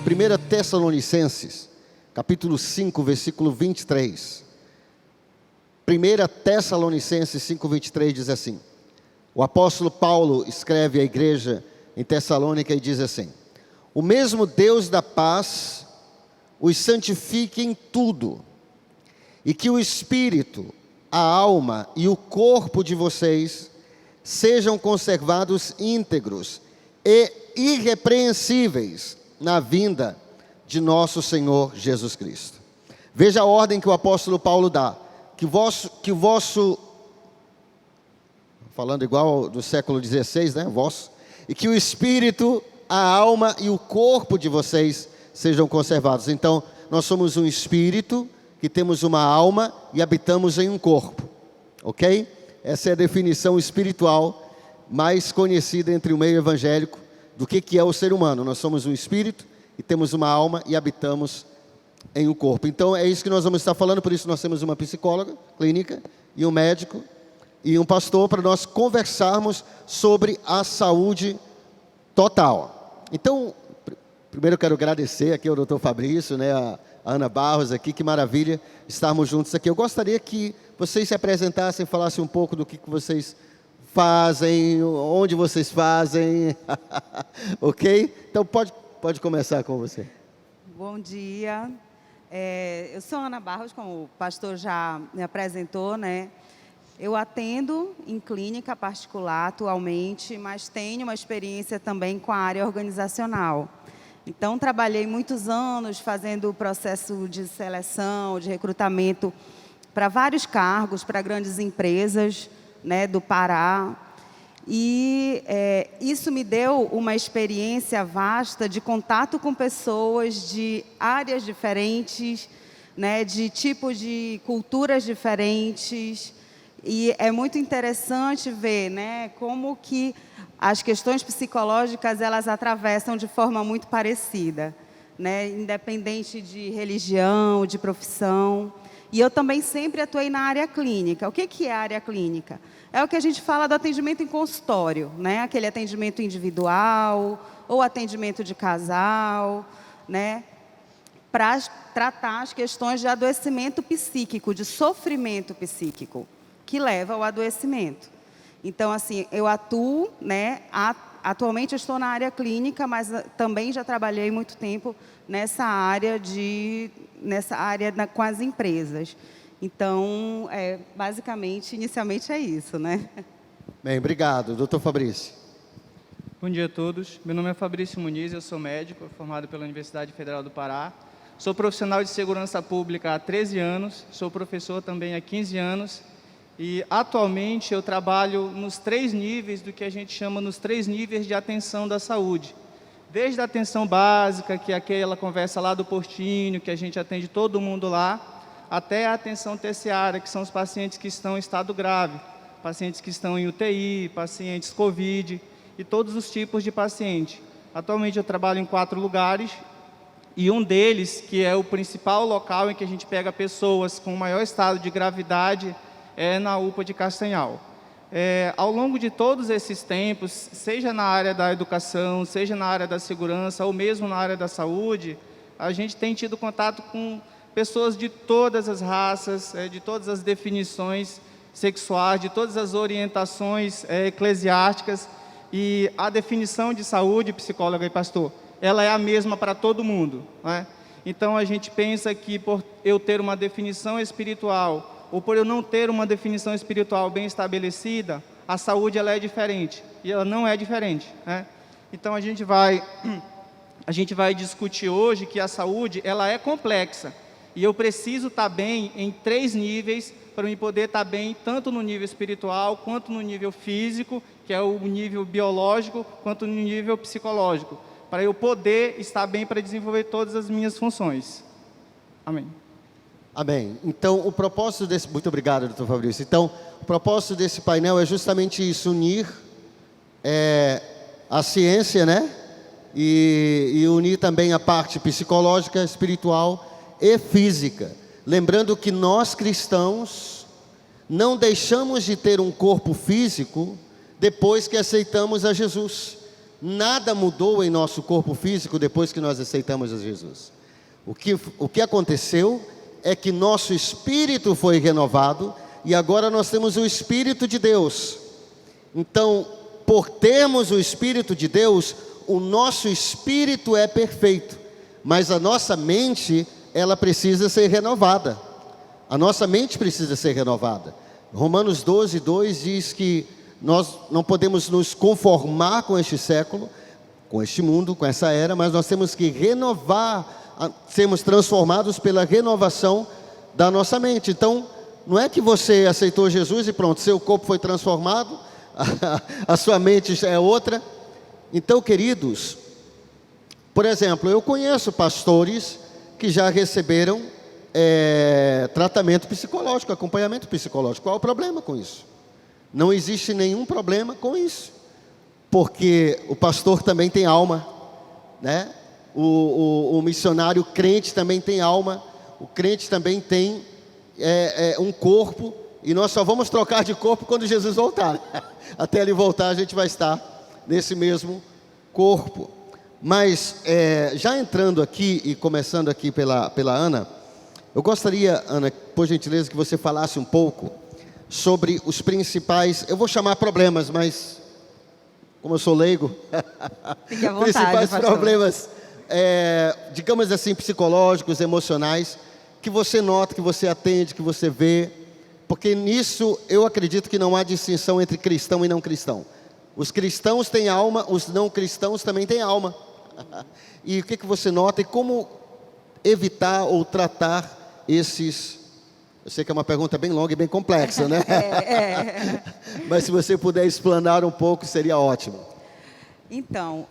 1 Tessalonicenses, capítulo 5, versículo 23. 1 Tessalonicenses 5, 23 diz assim. O apóstolo Paulo escreve à igreja em Tessalônica e diz assim: o mesmo Deus da paz os santifique em tudo, e que o espírito, a alma e o corpo de vocês sejam conservados íntegros e irrepreensíveis na vinda de nosso Senhor Jesus Cristo. Veja a ordem que o apóstolo Paulo dá, que o vosso, falando igual do século XVI, né, vosso, e que o espírito, a alma e o corpo de vocês sejam conservados. Então, nós somos um espírito, que temos uma alma e habitamos em um corpo, ok? Essa é a definição espiritual mais conhecida entre o meio evangélico do que é o ser humano. Nós somos um espírito e temos uma alma e habitamos em um corpo. Então é isso que nós vamos estar falando, por isso nós temos uma psicóloga clínica e um médico e um pastor para nós conversarmos sobre a saúde total. Então, primeiro eu quero agradecer aqui ao Dr. Fabrício, né, a Ana Barros aqui, que maravilha estarmos juntos aqui. Eu gostaria que vocês se apresentassem, falassem um pouco do que vocês fazem, onde vocês fazem, ok? Então pode começar com você. Bom dia, eu sou Ana Barros, como o pastor já me apresentou, né? Eu atendo em clínica particular atualmente, mas tenho uma experiência também com a área organizacional. Então, trabalhei muitos anos fazendo o processo de seleção, de recrutamento para vários cargos, para grandes empresas, né, do Pará. E isso me deu uma experiência vasta de contato com pessoas de áreas diferentes, né, de tipos de culturas diferentes. E é muito interessante ver, né, como que as questões psicológicas, elas atravessam de forma muito parecida, né, independente de religião, de profissão. E eu também sempre atuei na área clínica. O que é a área clínica? É o que a gente fala do atendimento em consultório, né, aquele atendimento individual ou atendimento de casal, né, para tratar as questões de adoecimento psíquico, de sofrimento psíquico, que leva ao adoecimento. Então, assim, eu atuo, né, atualmente eu estou na área clínica, mas também já trabalhei muito tempo nessa área com as empresas. Então, basicamente, inicialmente é isso, né? Bem, obrigado. Doutor Fabrício. Bom dia a todos. Meu nome é Fabrício Muniz, eu sou médico, formado pela Universidade Federal do Pará. Sou profissional de segurança pública há 13 anos, sou professor também há 15 anos. E, atualmente, eu trabalho nos 3 níveis do que a gente chama nos 3 níveis de atenção da saúde. Desde a atenção básica, que é aquela conversa lá do postinho, que a gente atende todo mundo lá, até a atenção terciária, que são os pacientes que estão em estado grave, pacientes que estão em UTI, pacientes COVID e todos os tipos de paciente. Atualmente, eu trabalho em 4 lugares e um deles, que é o principal local em que a gente pega pessoas com maior estado de gravidade, é na UPA de Castanhal. Ao longo de todos esses tempos, seja na área da educação, seja na área da segurança ou mesmo na área da saúde, a gente tem tido contato com pessoas de todas as raças, de todas as definições sexuais, de todas as orientações eclesiásticas, e a definição de saúde, psicóloga e pastor, ela é a mesma para todo mundo, né? Então, a gente pensa que por eu ter uma definição espiritual ou por eu não ter uma definição espiritual bem estabelecida, a saúde ela é diferente, e ela não é diferente, né? Então a gente vai discutir hoje que a saúde ela é complexa, e eu preciso estar bem em 3 níveis para eu poder estar bem tanto no nível espiritual, quanto no nível físico, que é o nível biológico, quanto no nível psicológico, para eu poder estar bem para desenvolver todas as minhas funções. Amém. Amém. Então, o propósito desse... Muito obrigado, doutor Fabrício. Então, o propósito desse painel é justamente isso, unir a ciência, né? E unir também a parte psicológica, espiritual e física. Lembrando que nós, cristãos, não deixamos de ter um corpo físico depois que aceitamos a Jesus. nada mudou em nosso corpo físico depois que nós aceitamos a Jesus. O que aconteceu é que nosso espírito foi renovado e agora nós temos o Espírito de Deus. Então, por termos o Espírito de Deus, o nosso espírito é perfeito, mas a nossa mente, ela precisa ser renovada. A nossa mente precisa ser renovada. Romanos 12:2 diz que nós não podemos nos conformar com este século, com este mundo, com essa era, mas nós temos que renovar, sermos transformados pela renovação da nossa mente. Então, não é que você aceitou Jesus e pronto, seu corpo foi transformado, a sua mente já é outra. Então, queridos, por exemplo, eu conheço pastores que já receberam tratamento psicológico, acompanhamento psicológico. Qual é o problema com isso? Não existe nenhum problema com isso, porque o pastor também tem alma, né? O missionário crente também tem alma, o crente também tem um corpo, e nós só vamos trocar de corpo quando Jesus voltar. Até ele voltar a gente vai estar nesse mesmo corpo. Mas já entrando aqui e começando aqui pela Ana, eu gostaria, Ana, por gentileza, que você falasse um pouco sobre os principais, eu vou chamar problemas, mas como eu sou leigo, fique à vontade, principais pastor. problemas, digamos assim, psicológicos, emocionais, que você nota, que você atende, que você vê, porque nisso eu acredito que não há distinção entre cristão e não cristão. Os cristãos têm alma, os não cristãos também têm alma. E o que você nota e como evitar ou tratar esses... Eu sei que é uma pergunta bem longa e bem complexa, né? Mas se você puder explanar um pouco, seria ótimo. Então,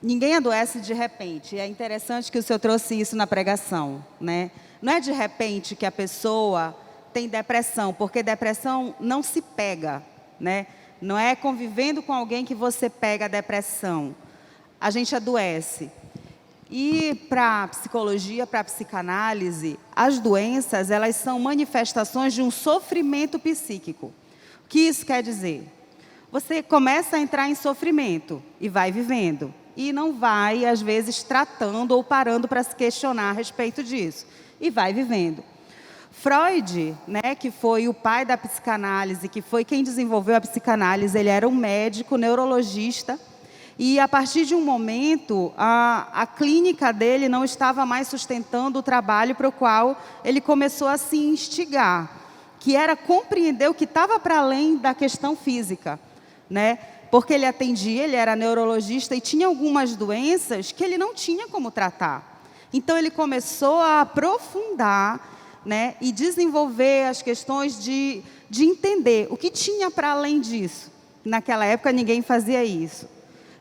ninguém adoece de repente. É interessante que o senhor trouxe isso na pregação, né? Não é de repente que a pessoa tem depressão, porque depressão não se pega, né? Não é convivendo com alguém que você pega a depressão. A gente adoece. E para a psicologia, para a psicanálise, as doenças, elas são manifestações de um sofrimento psíquico. O que isso quer dizer? Você começa a entrar em sofrimento e vai vivendo. E não vai, às vezes, tratando ou parando para se questionar a respeito disso. E vai vivendo. Freud, né, que foi o pai da psicanálise, que foi quem desenvolveu a psicanálise, ele era um médico, neurologista. E a partir de um momento, a clínica dele não estava mais sustentando o trabalho para o qual ele começou a se instigar, que era compreender o que estava para além da questão física, né? Porque ele atendia, ele era neurologista e tinha algumas doenças que ele não tinha como tratar. Então ele começou a aprofundar, né, e desenvolver as questões de entender o que tinha para além disso. Naquela época ninguém fazia isso.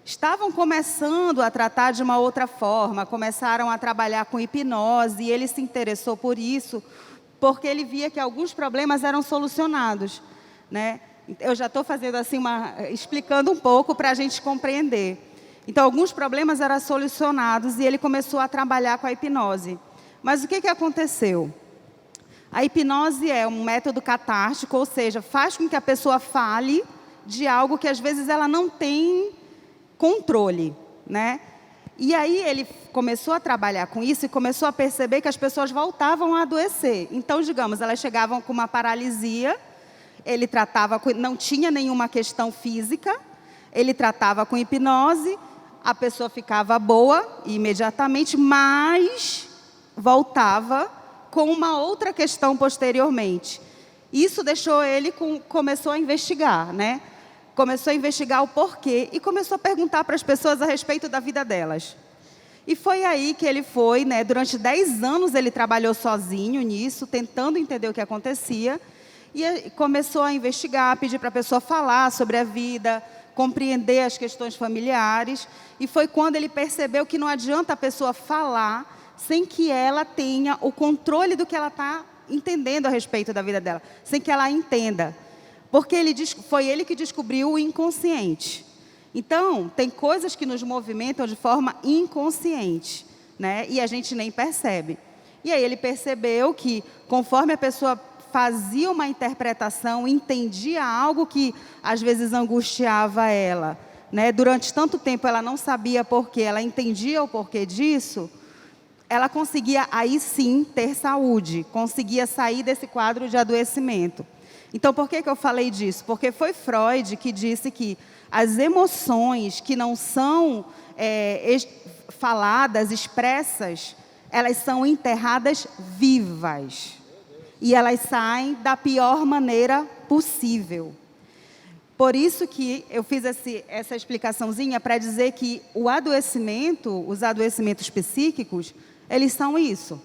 Estavam começando a tratar de uma outra forma, começaram a trabalhar com hipnose, e ele se interessou por isso, porque ele via que alguns problemas eram solucionados, né? Eu já estou fazendo assim, explicando um pouco para a gente compreender. Então, alguns problemas eram solucionados, e ele começou a trabalhar com a hipnose. Mas o que aconteceu? A hipnose é um método catártico, ou seja, faz com que a pessoa fale de algo que às vezes ela não tem controle, né? E aí ele começou a trabalhar com isso e começou a perceber que as pessoas voltavam a adoecer. Então, digamos, elas chegavam com uma paralisia, ele tratava não tinha nenhuma questão física, ele tratava com hipnose, a pessoa ficava boa imediatamente, mas voltava com uma outra questão posteriormente. Isso deixou ele, começou a investigar, né? Começou a investigar o porquê e começou a perguntar para as pessoas a respeito da vida delas. E foi aí que ele foi, né, durante 10 anos ele trabalhou sozinho nisso, tentando entender o que acontecia, e começou a investigar, pedir para a pessoa falar sobre a vida, compreender as questões familiares, e foi quando ele percebeu que não adianta a pessoa falar sem que ela tenha o controle do que ela está entendendo a respeito da vida dela, sem que ela entenda. Porque foi ele que descobriu o inconsciente. Então, tem coisas que nos movimentam de forma inconsciente, né? E a gente nem percebe. E aí ele percebeu que, conforme a pessoa fazia uma interpretação, entendia algo que às vezes angustiava ela, né, durante tanto tempo ela não sabia porquê, ela entendia o porquê disso, ela conseguia aí sim ter saúde, conseguia sair desse quadro de adoecimento. Então, por que eu falei disso? Porque foi Freud que disse que as emoções que não são faladas, expressas, elas são enterradas vivas. E elas saem da pior maneira possível. Por isso que eu fiz essa explicaçãozinha para dizer que o adoecimento, os adoecimentos psíquicos, eles são isso,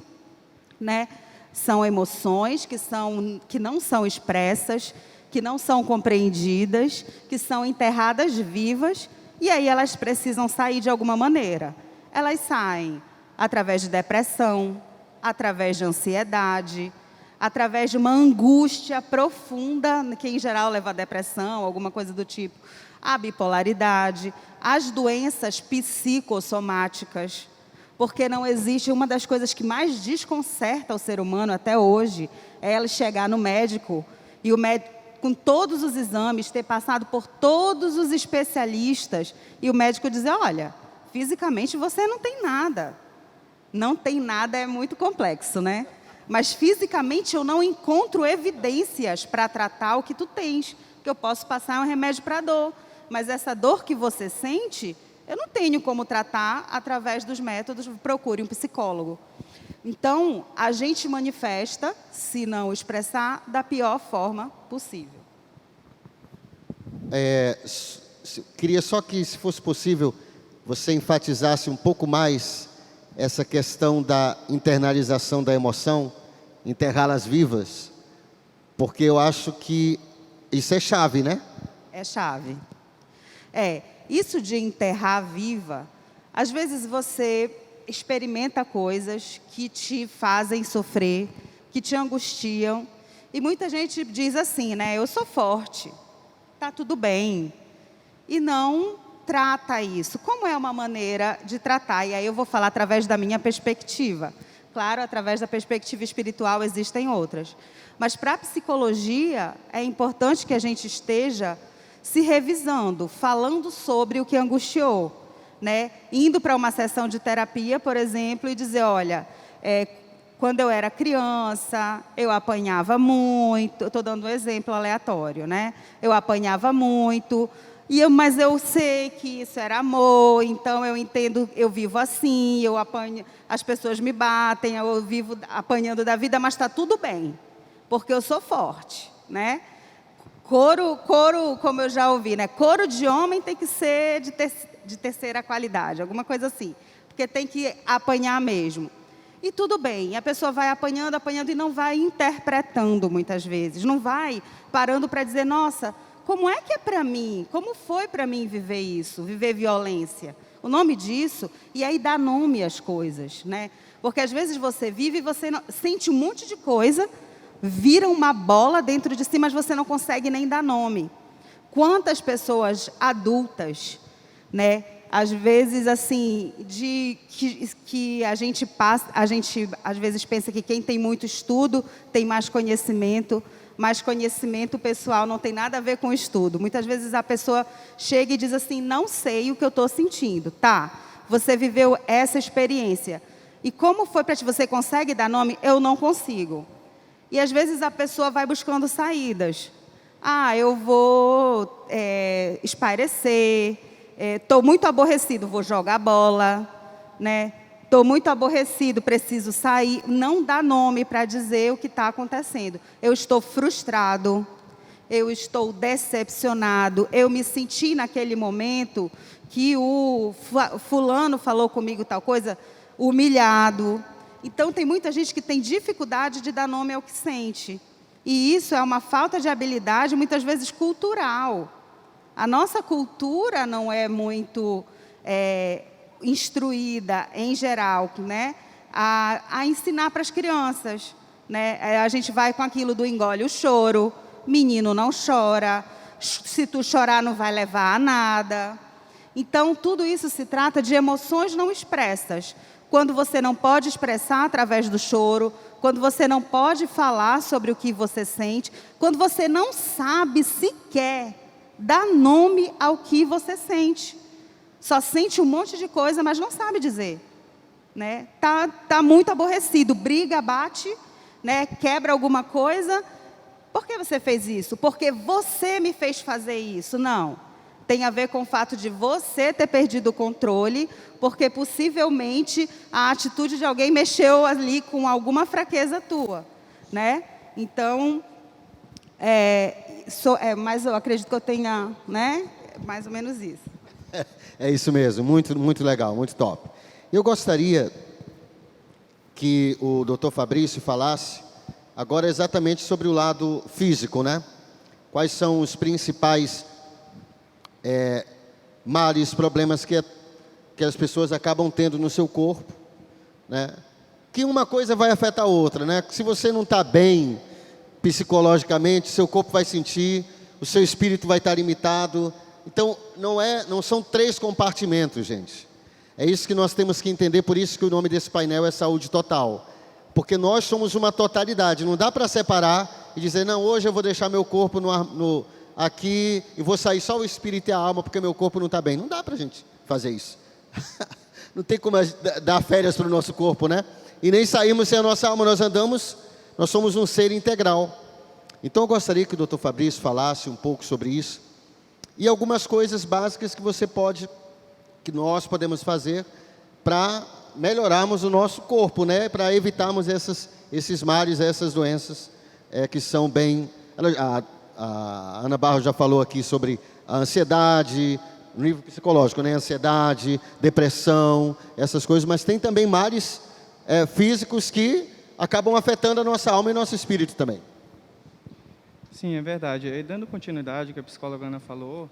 né? São emoções que não são expressas, que não são compreendidas, que são enterradas vivas, e aí elas precisam sair de alguma maneira. Elas saem através de depressão, através de ansiedade, através de uma angústia profunda, que em geral leva à depressão, alguma coisa do tipo, a bipolaridade, as doenças psicossomáticas, porque não existe, uma das coisas que mais desconcerta o ser humano até hoje, é ela chegar no médico, e o médico, com todos os exames, ter passado por todos os especialistas, e o médico dizer, olha, fisicamente você não tem nada. Não tem nada, é muito complexo, né? Mas fisicamente eu não encontro evidências para tratar o que tu tens, que eu posso passar um remédio para dor, mas essa dor que você sente, eu não tenho como tratar através dos métodos, procure um psicólogo. Então, a gente manifesta, se não expressar, da pior forma possível. Queria só que, se fosse possível, você enfatizasse um pouco mais essa questão da internalização da emoção, enterrá-las vivas, porque eu acho que isso é chave, né? É chave. Isso de enterrar viva, às vezes você experimenta coisas que te fazem sofrer, que te angustiam, e muita gente diz assim, né? Eu sou forte, tá tudo bem, e não trata isso. Como é uma maneira de tratar? E aí eu vou falar através da minha perspectiva. Claro, através da perspectiva espiritual existem outras. Mas para a psicologia, é importante que a gente esteja se revisando, falando sobre o que angustiou, né? Indo para uma sessão de terapia, por exemplo, e dizer, olha, quando eu era criança, eu apanhava muito, estou dando um exemplo aleatório, né? Eu apanhava muito, mas eu sei que isso era amor, então eu entendo, eu vivo assim, eu apanho, as pessoas me batem, eu vivo apanhando da vida, mas está tudo bem, porque eu sou forte, né? Couro, como eu já ouvi, né? Couro de homem tem que ser de terceira qualidade, alguma coisa assim, porque tem que apanhar mesmo. E tudo bem, a pessoa vai apanhando, apanhando e não vai interpretando muitas vezes, não vai parando para dizer, nossa, como é que é para mim? Como foi para mim viver isso, viver violência? O nome disso, e aí dá nome às coisas, né? Porque às vezes você vive e você sente um monte de coisa, vira uma bola dentro de si, mas você não consegue nem dar nome. Quantas pessoas adultas, né? Às vezes, assim, que a gente passa, a gente às vezes pensa que quem tem muito estudo tem mais conhecimento pessoal não tem nada a ver com estudo. Muitas vezes a pessoa chega e diz assim, não sei o que eu estou sentindo. Tá, você viveu essa experiência. E como foi para ti? Você consegue dar nome? Eu não consigo. E às vezes a pessoa vai buscando saídas. Eu vou espairecer, estou muito aborrecido, vou jogar bola, né? Estou muito aborrecido, preciso sair. Não dá nome para dizer o que está acontecendo. Eu estou frustrado, eu estou decepcionado, eu me senti naquele momento que o fulano falou comigo tal coisa, humilhado. Então, tem muita gente que tem dificuldade de dar nome ao que sente. E isso é uma falta de habilidade, muitas vezes, cultural. A nossa cultura não é muito instruída, em geral, né, a ensinar para as crianças. Né? A gente vai com aquilo do engole o choro, menino não chora, se tu chorar não vai levar a nada. Então, tudo isso se trata de emoções não expressas. Quando você não pode expressar através do choro, quando você não pode falar sobre o que você sente, quando você não sabe sequer dá nome ao que você sente. Só sente um monte de coisa, mas não sabe dizer. Né? Tá muito aborrecido, briga, bate, né? Quebra alguma coisa. Por que você fez isso? Porque você me fez fazer isso. Não. Tem a ver com o fato de você ter perdido o controle, porque possivelmente a atitude de alguém mexeu ali com alguma fraqueza tua. Né? Então, mas eu acredito que eu tenha, né? Mais ou menos isso. É isso mesmo, muito, muito legal, muito top. Eu gostaria que o Dr. Fabrício falasse agora exatamente sobre o lado físico, né? Quais são os principais males, problemas que as pessoas acabam tendo no seu corpo, né? Que uma coisa vai afetar a outra, né? Se você não está bem psicologicamente, seu corpo vai sentir, o seu espírito vai estar limitado. Então, não são 3 compartimentos, gente. É isso que nós temos que entender, por isso que o nome desse painel é Saúde Total. Porque nós somos uma totalidade, não dá para separar e dizer, não, hoje eu vou deixar meu corpo aqui e vou sair só o espírito e a alma porque meu corpo não está bem. Não dá para a gente fazer isso. Não tem como dar férias para o nosso corpo, né? E nem saímos sem a nossa alma, nós somos um ser integral. Então eu gostaria que o Dr. Fabrício falasse um pouco sobre isso. E algumas coisas básicas que nós podemos fazer para melhorarmos o nosso corpo, né? Para evitarmos esses males, essas doenças que são bem... A Ana Barros já falou aqui sobre a ansiedade, no nível psicológico, né? Ansiedade, depressão, essas coisas, mas tem também males físicos que acabam afetando a nossa alma e nosso espírito também. Sim, é verdade. E dando continuidade ao que a psicóloga Ana falou,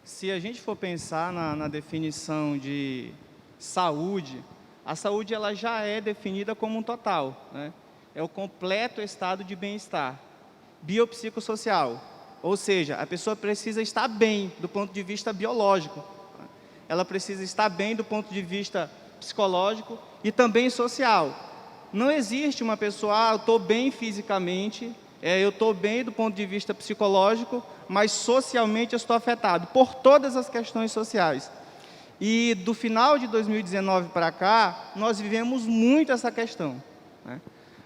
se a gente for pensar na definição de saúde, a saúde ela já é definida como um total, né? É o completo estado de bem-estar biopsicossocial, ou seja, a pessoa precisa estar bem do ponto de vista biológico, ela precisa estar bem do ponto de vista psicológico e também social. Não existe uma pessoa, eu estou bem fisicamente, eu estou bem do ponto de vista psicológico, mas socialmente eu estou afetado por todas as questões sociais. E do final de 2019 para cá, nós vivemos muito essa questão, né?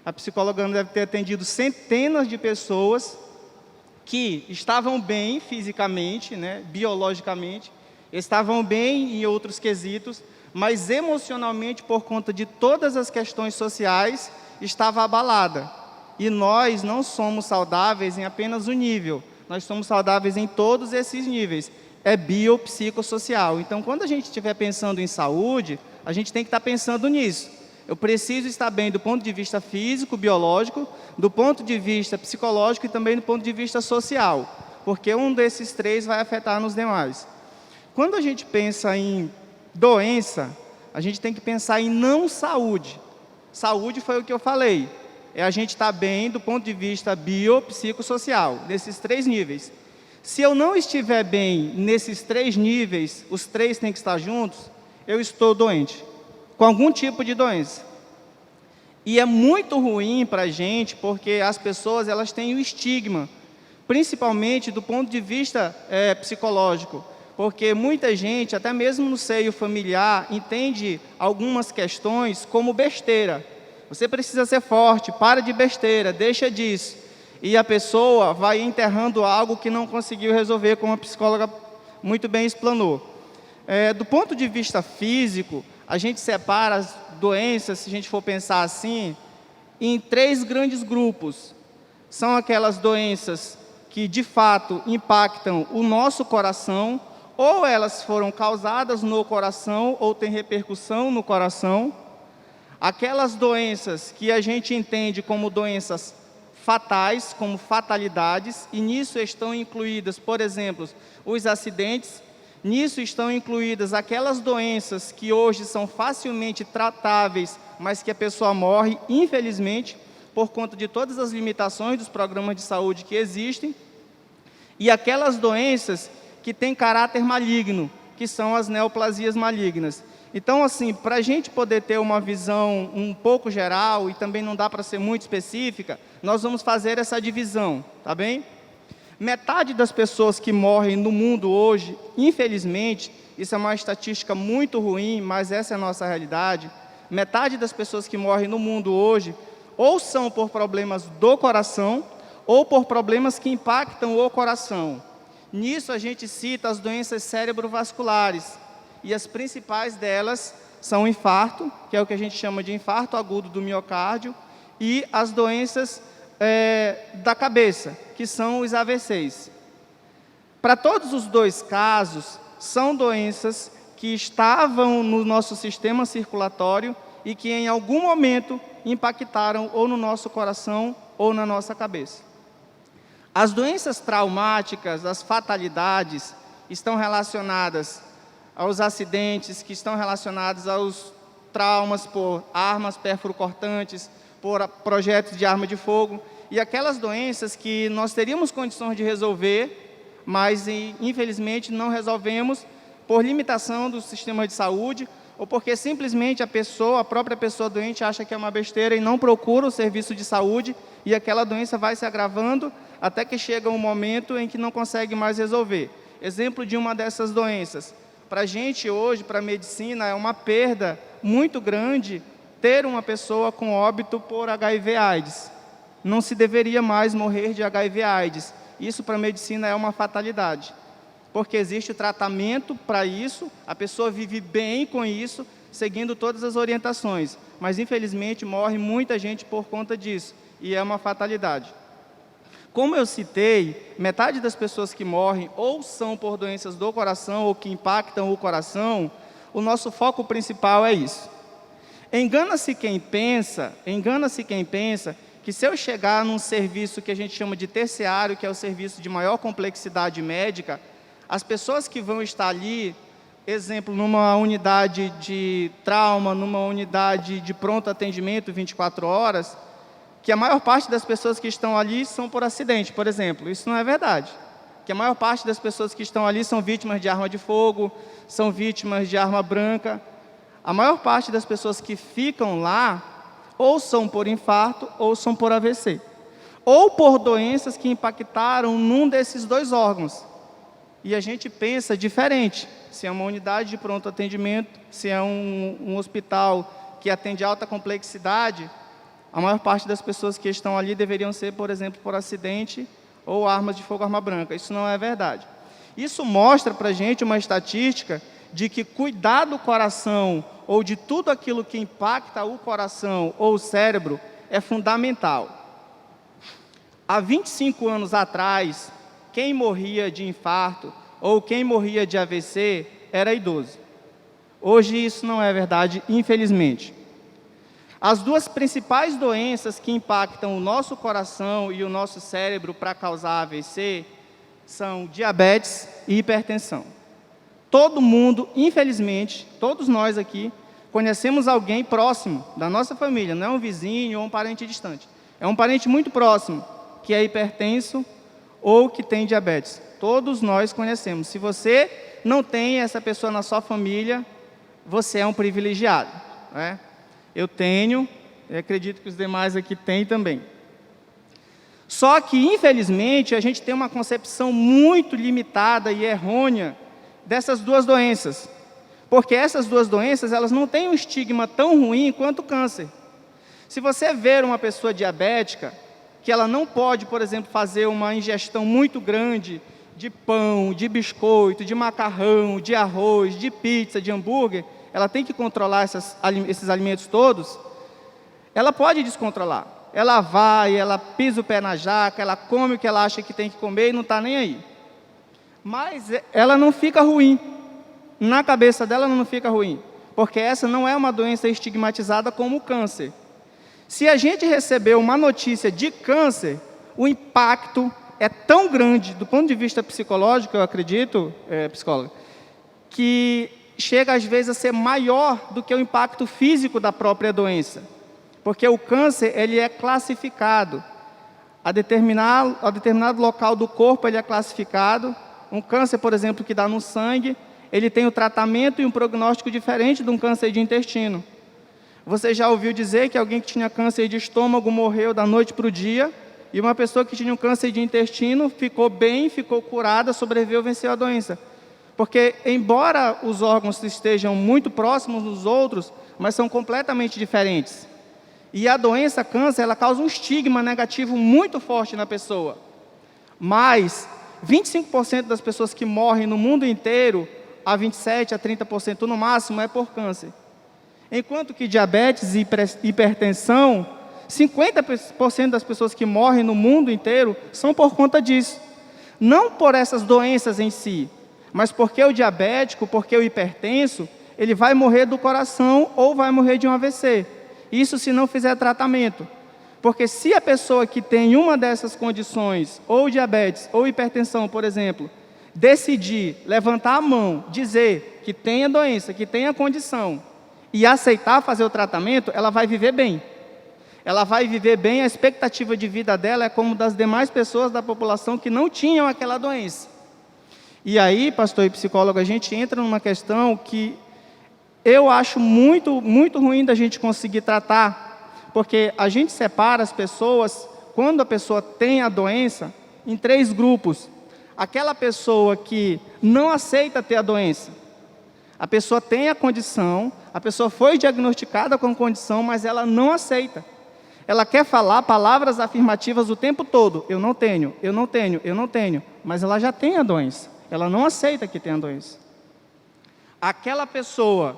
A psicóloga deve ter atendido centenas de pessoas que estavam bem fisicamente, né, biologicamente, estavam bem em outros quesitos, mas emocionalmente, por conta de todas as questões sociais, estava abalada. E nós não somos saudáveis em apenas um nível, nós somos saudáveis em todos esses níveis. É biopsicossocial. Então, quando a gente estiver pensando em saúde, a gente tem que estar pensando nisso. Eu preciso estar bem do ponto de vista físico, biológico, do ponto de vista psicológico e também do ponto de vista social, porque um desses 3 vai afetar nos demais. Quando a gente pensa em doença, a gente tem que pensar em não saúde. Saúde foi o que eu falei, a gente estar bem do ponto de vista biopsicossocial, nesses 3 níveis. Se eu não estiver bem nesses 3 níveis, os 3 têm que estar juntos, eu estou doente, com algum tipo de doença. E é muito ruim para a gente, porque as pessoas elas têm o estigma, principalmente do ponto de vista psicológico, porque muita gente, até mesmo no seio familiar, entende algumas questões como besteira. Você precisa ser forte, para de besteira, deixa disso. E a pessoa vai enterrando algo que não conseguiu resolver, como a psicóloga muito bem explanou. Do ponto de vista físico, a gente separa as doenças, se a gente for pensar assim, em 3 grandes grupos. São aquelas doenças que de fato impactam o nosso coração, ou elas foram causadas no coração, ou têm repercussão no coração. Aquelas doenças que a gente entende como doenças fatais, como fatalidades, e nisso estão incluídas, por exemplo, os acidentes. Nisso estão incluídas aquelas doenças que hoje são facilmente tratáveis, mas que a pessoa morre, infelizmente, por conta de todas as limitações dos programas de saúde que existem. E aquelas doenças que têm caráter maligno, que são as neoplasias malignas. Então, assim, para a gente poder ter uma visão um pouco geral, e também não dá para ser muito específica, nós vamos fazer essa divisão, tá bem? Metade das pessoas que morrem no mundo hoje, infelizmente, isso é uma estatística muito ruim, mas essa é a nossa realidade, metade das pessoas que morrem no mundo hoje, ou são por problemas do coração, ou por problemas que impactam o coração. Nisso a gente cita as doenças cerebrovasculares, e as principais delas são o infarto, que é o que a gente chama de infarto agudo do miocárdio, e as doenças da cabeça, que são os AVCs. Para todos os dois casos, são doenças que estavam no nosso sistema circulatório e que em algum momento impactaram ou no nosso coração ou na nossa cabeça. As doenças traumáticas, as fatalidades, estão relacionadas aos acidentes, que estão relacionados aos traumas por armas perfurocortantes, por projetos de arma de fogo, e aquelas doenças que nós teríamos condições de resolver, mas infelizmente não resolvemos por limitação do sistema de saúde, ou porque simplesmente a própria pessoa doente acha que é uma besteira e não procura o serviço de saúde, e aquela doença vai se agravando até que chega um momento em que não consegue mais resolver. Exemplo de uma dessas doenças. Para a gente hoje, para a medicina, é uma perda muito grande ter uma pessoa com óbito por HIV/AIDS. Não se deveria mais morrer de HIV/AIDS. Isso para a medicina é uma fatalidade, porque existe o tratamento para isso, a pessoa vive bem com isso, seguindo todas as orientações, mas infelizmente morre muita gente por conta disso, e é uma fatalidade. Como eu citei, metade das pessoas que morrem ou são por doenças do coração ou que impactam o coração, o nosso foco principal é isso. Engana-se quem pensa que se eu chegar num serviço que a gente chama de terciário, que é o serviço de maior complexidade médica, as pessoas que vão estar ali, exemplo, numa unidade de trauma, numa unidade de pronto atendimento 24 horas, que a maior parte das pessoas que estão ali são por acidente, por exemplo. Isso não é verdade. Que a maior parte das pessoas que estão ali são vítimas de arma de fogo, são vítimas de arma branca. A maior parte das pessoas que ficam lá, ou são por infarto, ou são por AVC. Ou por doenças que impactaram num desses dois órgãos. E a gente pensa diferente. Se é uma unidade de pronto atendimento, se é um hospital que atende alta complexidade, a maior parte das pessoas que estão ali deveriam ser, por exemplo, por acidente ou armas de fogo, arma branca. Isso não é verdade. Isso mostra para a gente uma estatística de que cuidar do coração ou de tudo aquilo que impacta o coração ou o cérebro é fundamental. Há 25 anos atrás, quem morria de infarto ou quem morria de AVC era idoso. Hoje isso não é verdade, infelizmente. As duas principais doenças que impactam o nosso coração e o nosso cérebro para causar AVC são diabetes e hipertensão. Todo mundo, infelizmente, todos nós aqui, conhecemos alguém próximo da nossa família, não é um vizinho ou um parente distante. É um parente muito próximo que é hipertenso ou que tem diabetes. Todos nós conhecemos. Se você não tem essa pessoa na sua família, você é um privilegiado, né? Eu tenho, eu acredito que os demais aqui têm também. Só que, infelizmente, a gente tem uma concepção muito limitada e errônea dessas duas doenças. Porque essas duas doenças, elas não têm um estigma tão ruim quanto o câncer. Se você ver uma pessoa diabética, que ela não pode, por exemplo, fazer uma ingestão muito grande de pão, de biscoito, de macarrão, de arroz, de pizza, de hambúrguer, ela tem que controlar esses alimentos todos, ela pode descontrolar. Ela vai, ela pisa o pé na jaca, ela come o que ela acha que tem que comer e não está nem aí. Mas ela não fica ruim. Na cabeça dela não fica ruim, porque essa não é uma doença estigmatizada como o câncer. Se a gente receber uma notícia de câncer, o impacto é tão grande, do ponto de vista psicológico, eu acredito, psicóloga, que chega às vezes a ser maior do que o impacto físico da própria doença. Porque o câncer, ele é classificado. A determinado local do corpo, ele é classificado. Um câncer, por exemplo, que dá no sangue, ele tem um tratamento e um prognóstico diferente de um câncer de intestino. Você já ouviu dizer que alguém que tinha câncer de estômago morreu da noite para o dia, E uma pessoa que tinha um câncer de intestino ficou bem, ficou curada, sobreviveu, venceu a doença. Porque, embora os órgãos estejam muito próximos dos outros, mas são completamente diferentes. E a doença câncer, ela causa um estigma negativo muito forte na pessoa. Mas 25% das pessoas que morrem no mundo inteiro, a 27% a 30% no máximo, é por câncer. Enquanto que diabetes e hipertensão, 50% das pessoas que morrem no mundo inteiro são por conta disso. Não por essas doenças em si, mas porque o diabético, porque o hipertenso, ele vai morrer do coração ou vai morrer de um AVC. Isso se não fizer tratamento. Porque se a pessoa que tem uma dessas condições, ou diabetes, ou hipertensão, por exemplo, decidir levantar a mão, dizer que tem a doença, que tem a condição, e aceitar fazer o tratamento, ela vai viver bem. Ela vai viver bem, a expectativa de vida dela é como das demais pessoas da população que não tinham aquela doença. E aí, pastor e psicólogo, a gente entra numa questão que eu acho muito, muito ruim da gente conseguir tratar, porque a gente separa as pessoas, quando a pessoa tem a doença, em 3 grupos. Aquela pessoa que não aceita ter a doença. A pessoa tem a condição, a pessoa foi diagnosticada com condição, mas ela não aceita. Ela quer falar palavras afirmativas o tempo todo. Eu não tenho, eu não tenho, eu não tenho. Mas ela já tem a doença. Ela não aceita que tem a doença. Aquela pessoa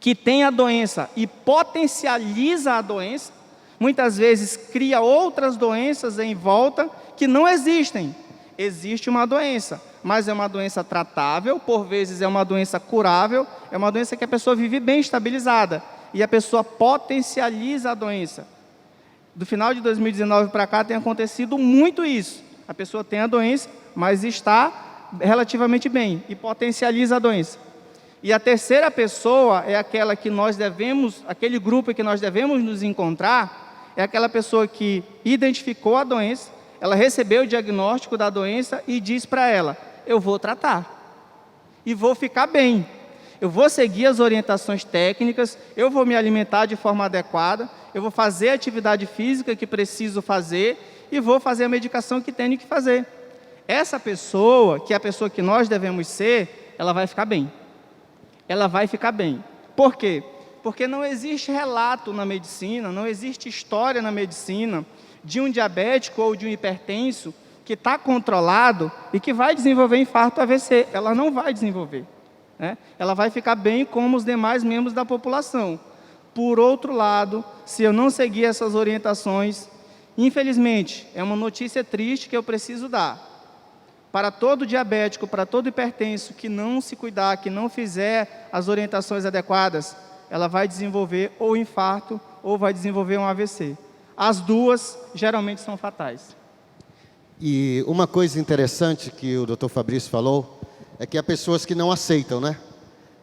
que tem a doença e potencializa a doença, muitas vezes cria outras doenças em volta que não existem. Existe uma doença, mas é uma doença tratável, por vezes é uma doença curável, é uma doença que a pessoa vive bem estabilizada. E a pessoa potencializa a doença. Do final de 2019 para cá tem acontecido muito isso. A pessoa tem a doença, mas está relativamente bem e potencializa a doença. E a terceira pessoa é aquela que nós devemos, aquele grupo que nós devemos nos encontrar, é aquela pessoa que identificou a doença, ela recebeu o diagnóstico da doença e diz para ela: eu vou tratar e vou ficar bem. Eu vou seguir as orientações técnicas, eu vou me alimentar de forma adequada, eu vou fazer a atividade física que preciso fazer e vou fazer a medicação que tenho que fazer. Essa pessoa, que é a pessoa que nós devemos ser, ela vai ficar bem. Ela vai ficar bem. Por quê? Porque não existe relato na medicina, não existe história na medicina de um diabético ou de um hipertenso que está controlado e que vai desenvolver infarto AVC. Ela não vai desenvolver. Ela vai ficar bem como os demais membros da população. Por outro lado, se eu não seguir essas orientações, infelizmente, é uma notícia triste que eu preciso dar. Para todo diabético, para todo hipertenso que não se cuidar, que não fizer as orientações adequadas, ela vai desenvolver ou infarto ou vai desenvolver um AVC. As duas geralmente são fatais. E uma coisa interessante que o Dr. Fabrício falou é que há pessoas que não aceitam, né?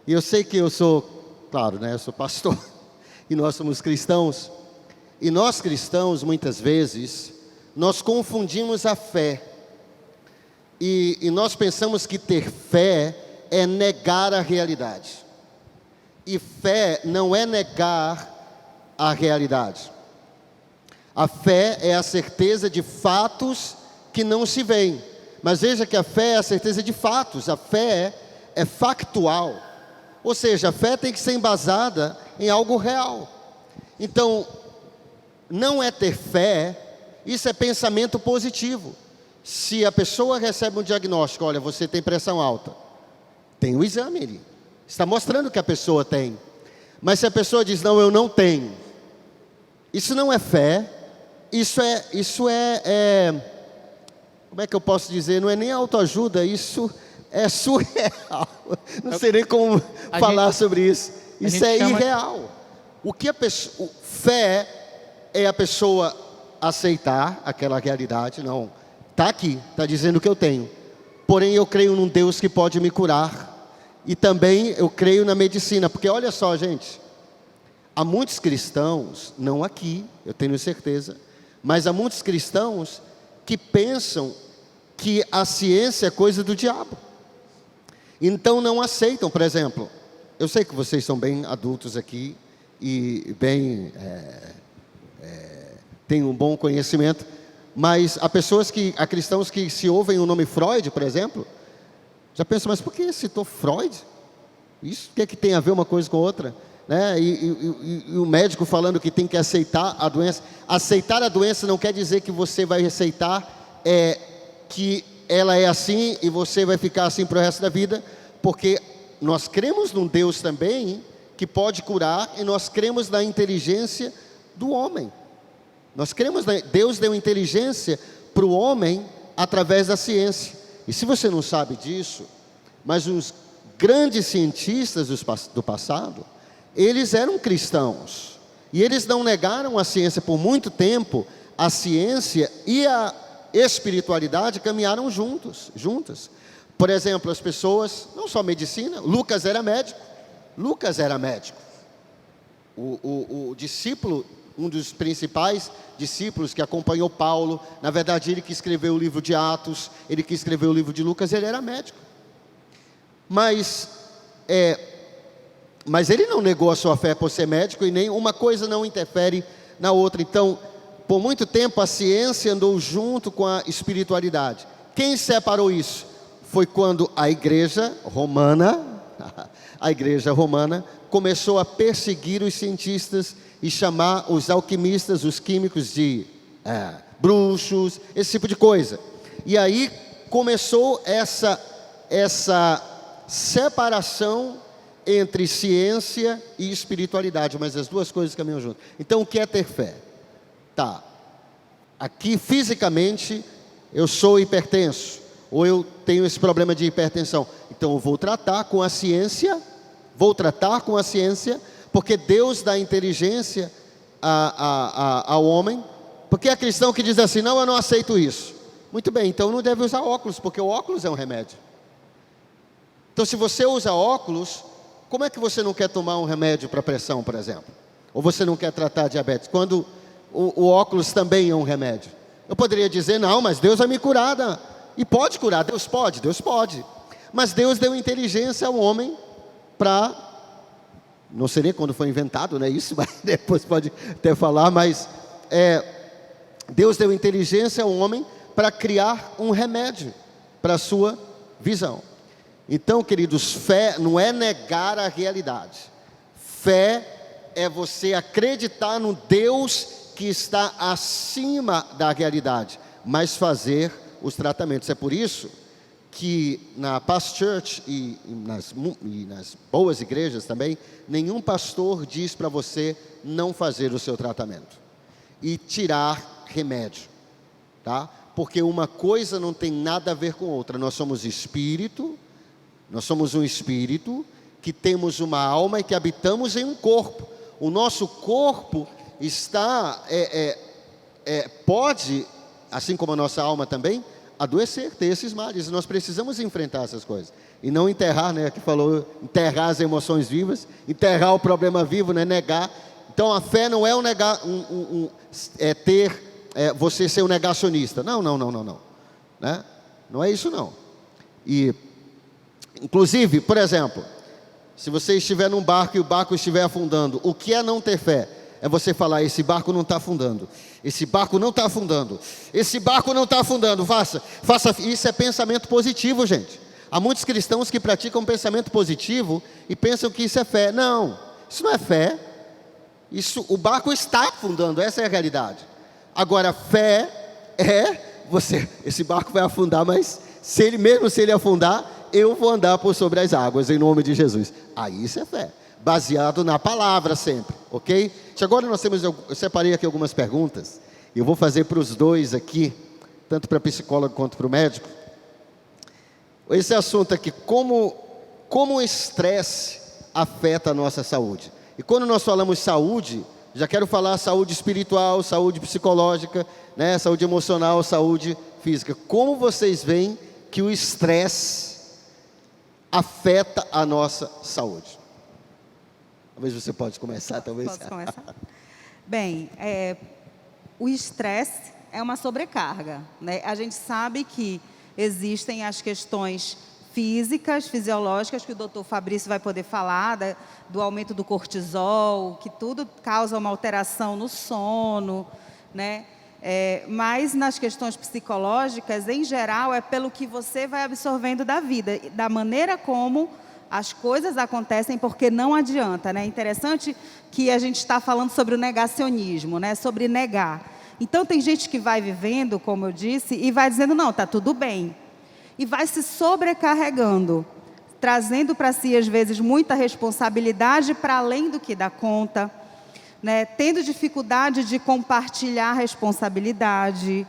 E eu sei que eu sou, claro, né? Eu sou pastor e nós somos cristãos. E nós cristãos, muitas vezes, nós confundimos a fé. E nós pensamos que ter fé é negar a realidade. E fé não é negar a realidade. A fé é a certeza de fatos que não se veem. Mas veja que a fé é a certeza de fatos, a fé é factual. Ou seja, a fé tem que ser embasada em algo real. Então, não é ter fé, isso é pensamento positivo. Se a pessoa recebe um diagnóstico, olha, você tem pressão alta, tem o exame ali, está mostrando que a pessoa tem. Mas se a pessoa diz, não, eu não tenho, isso não é fé, isso é como é que eu posso dizer, não é nem autoajuda, isso é surreal, não sei nem como falar sobre isso, isso é irreal. O que fé é a pessoa aceitar aquela realidade, não, está aqui, está dizendo que eu tenho, porém eu creio num Deus que pode me curar, e também eu creio na medicina, porque olha só, gente, há muitos cristãos, não aqui, eu tenho certeza, mas há muitos cristãos que pensam que a ciência é coisa do diabo, então não aceitam. Por exemplo, eu sei que vocês são bem adultos aqui, e bem, têm um bom conhecimento, Mas há cristãos que se ouvem o nome Freud, por exemplo, já pensam, mas por que citou Freud? Isso, o que é que tem a ver uma coisa com outra? Né? E o médico falando que tem que aceitar a doença. Aceitar a doença não quer dizer que você vai aceitar que ela é assim e você vai ficar assim para o resto da vida, porque nós cremos num Deus também que pode curar, e nós cremos na inteligência do homem. Nós cremos Deus deu inteligência para o homem através da ciência. E se você não sabe disso, mas os grandes cientistas do passado, eles eram cristãos. E eles não negaram a ciência por muito tempo. A ciência e a espiritualidade caminharam juntas. Por exemplo, as pessoas, não só medicina, Lucas era médico. O discípulo, um dos principais discípulos que acompanhou Paulo, na verdade ele que escreveu o livro de Atos, ele que escreveu o livro de Lucas, ele era médico. Mas ele não negou a sua fé por ser médico, e nem uma coisa não interfere na outra. Então, por muito tempo a ciência andou junto com a espiritualidade. Quem separou isso? Foi quando a igreja romana começou a perseguir os cientistas e chamar os alquimistas, os químicos de bruxos, esse tipo de coisa. E aí começou essa separação entre ciência e espiritualidade, mas as duas coisas caminham juntas. Então, o que é ter fé? Tá, aqui fisicamente eu sou hipertenso, ou eu tenho esse problema de hipertensão, então eu vou tratar com a ciência, porque Deus dá inteligência ao homem. Porque há cristão que diz assim, não, eu não aceito isso. Muito bem, então não deve usar óculos, porque o óculos é um remédio. Então, se você usa óculos, como é que você não quer tomar um remédio para pressão, por exemplo? Ou você não quer tratar diabetes, quando o óculos também é um remédio? Eu poderia dizer, não, mas Deus vai me curar. E pode curar, Deus pode. Mas Deus deu inteligência ao homem para, não sei nem quando foi inventado, né, isso, mas depois pode até falar, mas Deus deu inteligência ao homem para criar um remédio para a sua visão. Então, queridos, fé não é negar a realidade. Fé é você acreditar no Deus que está acima da realidade, mas fazer os tratamentos. É por isso que na Past Church e nas boas igrejas também, nenhum pastor diz para você não fazer o seu tratamento e tirar remédio, tá? Porque uma coisa não tem nada a ver com outra. Nós somos um espírito que temos uma alma e que habitamos em um corpo. O nosso corpo está, pode, assim como a nossa alma também, adoecer, ter esses males. Nós precisamos enfrentar essas coisas. E não enterrar, né? Que falou, enterrar as emoções vivas, enterrar o problema vivo, né? Negar. Então a fé não é você ser um negacionista. Não. Né? Não é isso não. E, inclusive, por exemplo, se você estiver num barco e o barco estiver afundando, o que é não ter fé? É você falar, esse barco não está afundando. Esse barco não está afundando. Esse barco não está afundando. Faça. Isso é pensamento positivo, gente. Há muitos cristãos que praticam pensamento positivo e pensam que isso é fé. Não, isso não é fé. O barco está afundando, essa é a realidade. Agora, fé esse barco vai afundar, mas se ele afundar, eu vou andar por sobre as águas, em nome de Jesus. Aí isso é fé, baseado na palavra sempre, ok? Agora eu separei aqui algumas perguntas, e eu vou fazer para os dois aqui, tanto para psicólogo quanto para o médico. Esse assunto aqui, como o estresse afeta a nossa saúde. E quando nós falamos saúde, já quero falar saúde espiritual, saúde psicológica, né, saúde emocional, saúde física. Como vocês veem que o estresse afeta a nossa saúde? Talvez você pode começar, talvez. Posso começar? Bem, o estresse é uma sobrecarga, né? A gente sabe que existem as questões físicas, fisiológicas, que o doutor Fabrício vai poder falar, do aumento do cortisol, que tudo causa uma alteração no sono, né? Mas nas questões psicológicas, em geral, é pelo que você vai absorvendo da vida, da maneira como as coisas acontecem, porque não adianta, né? É interessante que a gente está falando sobre o negacionismo, né? Sobre negar. Então, tem gente que vai vivendo, como eu disse, e vai dizendo, não, está tudo bem. E vai se sobrecarregando, trazendo para si, às vezes, muita responsabilidade para além do que dá conta, né? Tendo dificuldade de compartilhar responsabilidade,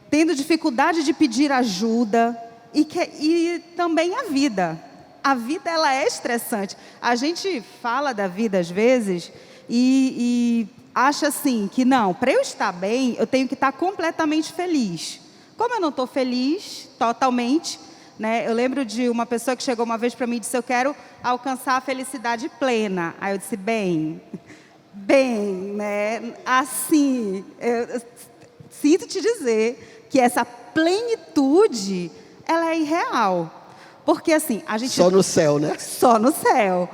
tendo dificuldade de pedir ajuda, e também a vida. A vida, ela é estressante. A gente fala da vida, às vezes, e acha assim, que não, para eu estar bem, eu tenho que estar completamente feliz. Como eu não estou feliz totalmente, né? Eu lembro de uma pessoa que chegou uma vez para mim e disse, eu quero alcançar a felicidade plena. Aí eu disse, bem, né? Assim, eu sinto te dizer que essa plenitude, ela é irreal. Porque assim, a gente... Só no céu, né? Só no céu.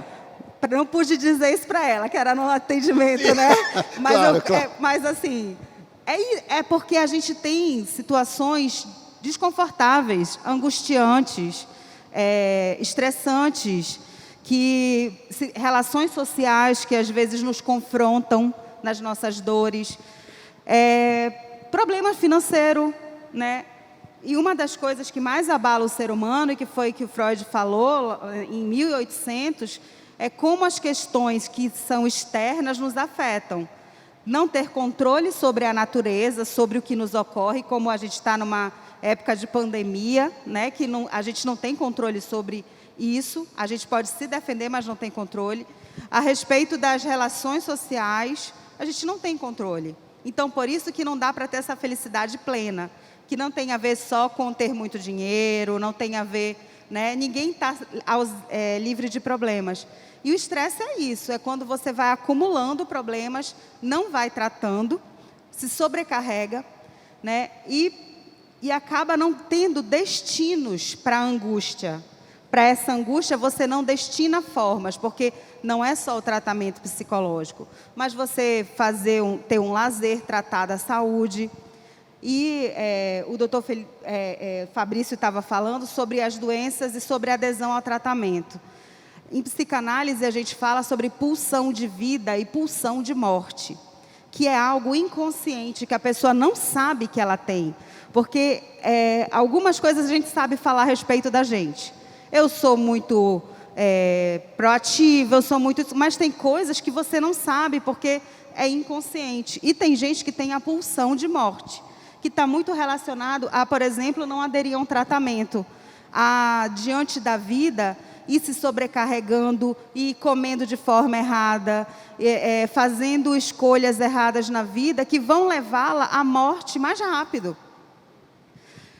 Não pude dizer isso para ela, que era no atendimento, né? Mas, claro. Mas assim, é porque a gente tem situações desconfortáveis, angustiantes, estressantes, relações sociais que às vezes nos confrontam nas nossas dores, problema financeiro, né? E uma das coisas que mais abala o ser humano, e que foi que o Freud falou em 1800, é como as questões que são externas nos afetam. Não ter controle sobre a natureza, sobre o que nos ocorre, como a gente está numa época de pandemia, né, que a gente não tem controle sobre isso, a gente pode se defender, mas não tem controle. A respeito das relações sociais, a gente não tem controle. Então, por isso que não dá para ter essa felicidade plena, que não tem a ver só com ter muito dinheiro, não tem a ver, né, ninguém está livre de problemas. E o estresse é isso, é quando você vai acumulando problemas, não vai tratando, se sobrecarrega, né, e acaba não tendo destinos para a angústia. Para essa angústia, você não destina formas, porque não é só o tratamento psicológico, mas você ter um lazer, tratar da saúde. E o doutor Fabrício estava falando sobre as doenças e sobre a adesão ao tratamento. Em psicanálise, a gente fala sobre pulsão de vida e pulsão de morte, que é algo inconsciente, que a pessoa não sabe que ela tem. Porque algumas coisas a gente sabe falar a respeito da gente. Eu sou muito proativa, eu sou muito... Mas tem coisas que você não sabe, porque é inconsciente. E tem gente que tem a pulsão de morte, que está muito relacionado a, por exemplo, não aderir a um tratamento, diante da vida, e se sobrecarregando, e comendo de forma errada, fazendo escolhas erradas na vida, que vão levá-la à morte mais rápido.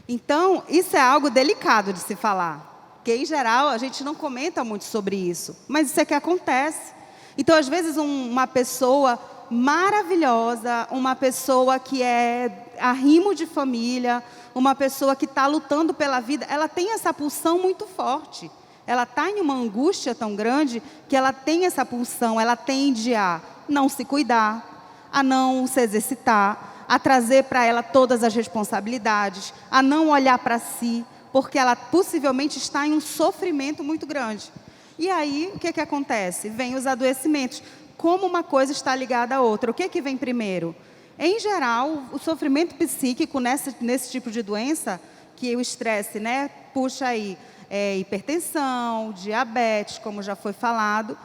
Então, isso é algo delicado de se falar, porque, em geral, a gente não comenta muito sobre isso, mas isso é que acontece. Então, às vezes, uma pessoa maravilhosa, uma pessoa que é arrimo de família, uma pessoa que está lutando pela vida, ela tem essa pulsão muito forte. Ela está em uma angústia tão grande que ela tem essa pulsão, ela tende a não se cuidar, a não se exercitar, a trazer para ela todas as responsabilidades, a não olhar para si, porque ela possivelmente está em um sofrimento muito grande. E aí, o que acontece? Vem os adoecimentos. Como uma coisa está ligada à outra. O que vem primeiro? Em geral, o sofrimento psíquico nesse tipo de doença, que o estresse, né, puxa aí, hipertensão, diabetes, como já foi falado,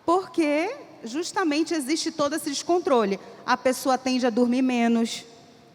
porque justamente existe todo esse descontrole. A pessoa tende a dormir menos,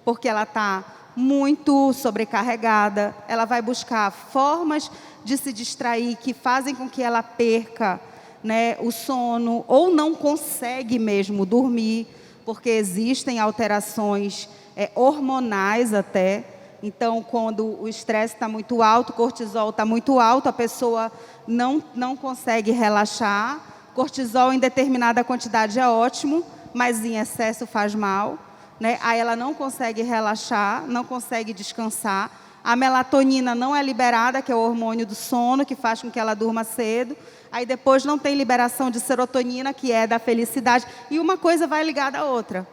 porque ela está muito sobrecarregada, ela vai buscar formas de se distrair que fazem com que ela perca, né, o sono, ou não consegue mesmo dormir, porque existem alterações hormonais até. Então, quando o estresse está muito alto, o cortisol está muito alto, a pessoa não consegue relaxar. Cortisol em determinada quantidade é ótimo, mas em excesso faz mal, né? Aí ela não consegue relaxar, não consegue descansar. A melatonina não é liberada, que é o hormônio do sono, que faz com que ela durma cedo. Aí depois não tem liberação de serotonina, que é da felicidade. E uma coisa vai ligada à outra.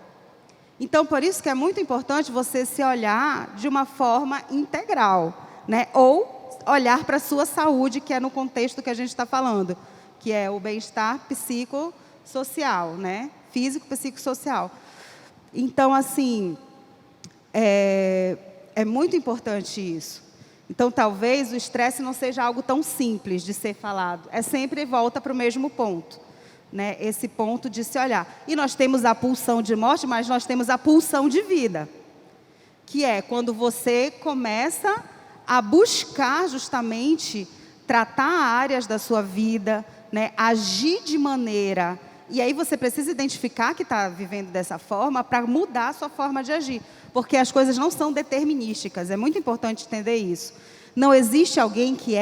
Então, por isso que é muito importante você se olhar de uma forma integral, né? Ou olhar para a sua saúde, que é no contexto que a gente está falando, que é o bem-estar psicossocial, né? Físico, psicossocial. Então, assim, é muito importante isso. Então, talvez o estresse não seja algo tão simples de ser falado. É sempre volta para o mesmo ponto, né? Esse ponto de se olhar. E nós temos a pulsão de morte, mas nós temos a pulsão de vida, que é quando você começa a buscar justamente tratar áreas da sua vida, né? Agir de maneira... E aí você precisa identificar que está vivendo dessa forma para mudar a sua forma de agir. Porque as coisas não são determinísticas. É muito importante entender isso. Não existe alguém que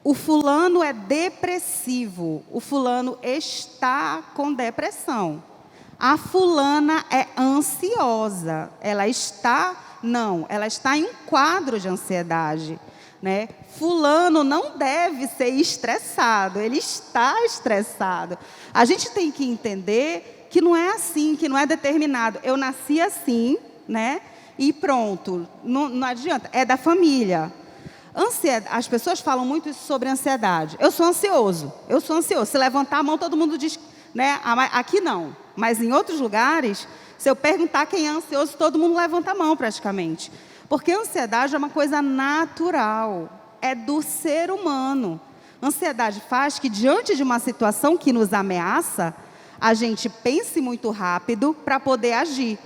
o fulano é depressivo. O fulano está com depressão. A fulana é ansiosa. Ela está em um quadro de ansiedade, né? Fulano não deve ser estressado, ele está estressado. A gente tem que entender que não é assim, que não é determinado. Eu nasci assim, né? E pronto, não adianta, é da família. As pessoas falam muito isso sobre ansiedade. Eu sou ansioso. Se levantar a mão, todo mundo diz, né? Aqui não, mas em outros lugares, se eu perguntar quem é ansioso, todo mundo levanta a mão praticamente. Porque a ansiedade é uma coisa natural. É do ser humano. Ansiedade faz que, diante de uma situação que nos ameaça, a gente pense muito rápido para poder agir.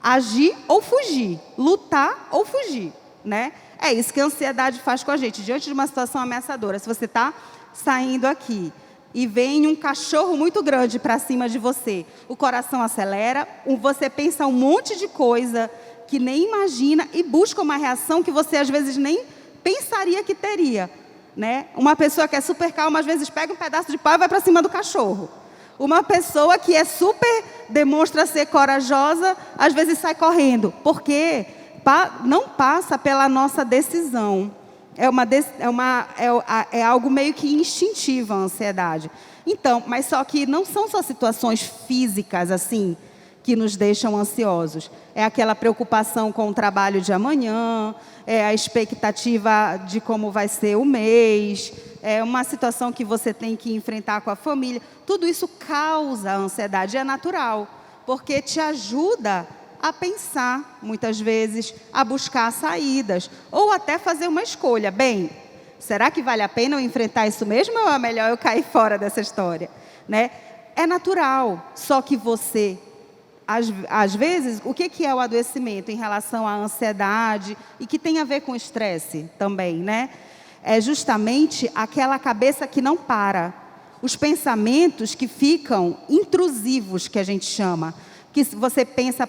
Agir ou fugir. Lutar ou fugir, né? É isso que a ansiedade faz com a gente. Diante de uma situação ameaçadora, se você está saindo aqui e vem um cachorro muito grande para cima de você, o coração acelera, você pensa um monte de coisa que nem imagina e busca uma reação que você, às vezes, nem pensaria que teria, né? Uma pessoa que é super calma, às vezes pega um pedaço de pau e vai para cima do cachorro. Uma pessoa que é super, demonstra ser corajosa, às vezes sai correndo, porque não passa pela nossa decisão. É algo meio que instintivo a ansiedade. Então, mas só que não são só situações físicas assim, que nos deixam ansiosos. É aquela preocupação com o trabalho de amanhã, é a expectativa de como vai ser o mês, é uma situação que você tem que enfrentar com a família. Tudo isso causa ansiedade, é natural, porque te ajuda a pensar, muitas vezes, a buscar saídas, ou até fazer uma escolha. Bem, será que vale a pena eu enfrentar isso mesmo ou é melhor eu cair fora dessa história? Né? É natural, só que você... Às vezes, o que é o adoecimento em relação à ansiedade e que tem a ver com o estresse também, né? É justamente aquela cabeça que não para. Os pensamentos que ficam intrusivos, que a gente chama. Que você pensa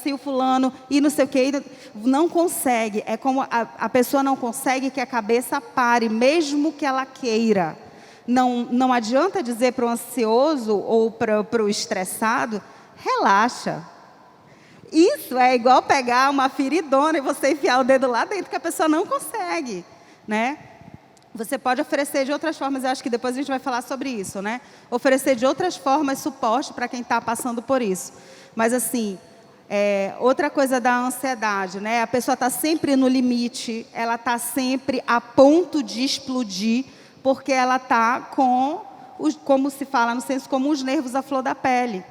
e o fulano e não sei o que, não consegue. É como a pessoa não consegue que a cabeça pare, mesmo que ela queira. Não adianta dizer para o ansioso ou para o estressado... Relaxa. Isso é igual pegar uma feridona e você enfiar o dedo lá dentro, que a pessoa não consegue, né? Você pode oferecer de outras formas, eu acho que depois a gente vai falar sobre isso, né? Oferecer de outras formas suporte para quem está passando por isso. Mas assim, outra coisa da ansiedade, né? A pessoa está sempre no limite, ela está sempre a ponto de explodir, porque ela está com, como se fala no senso comum, os nervos à flor da pele.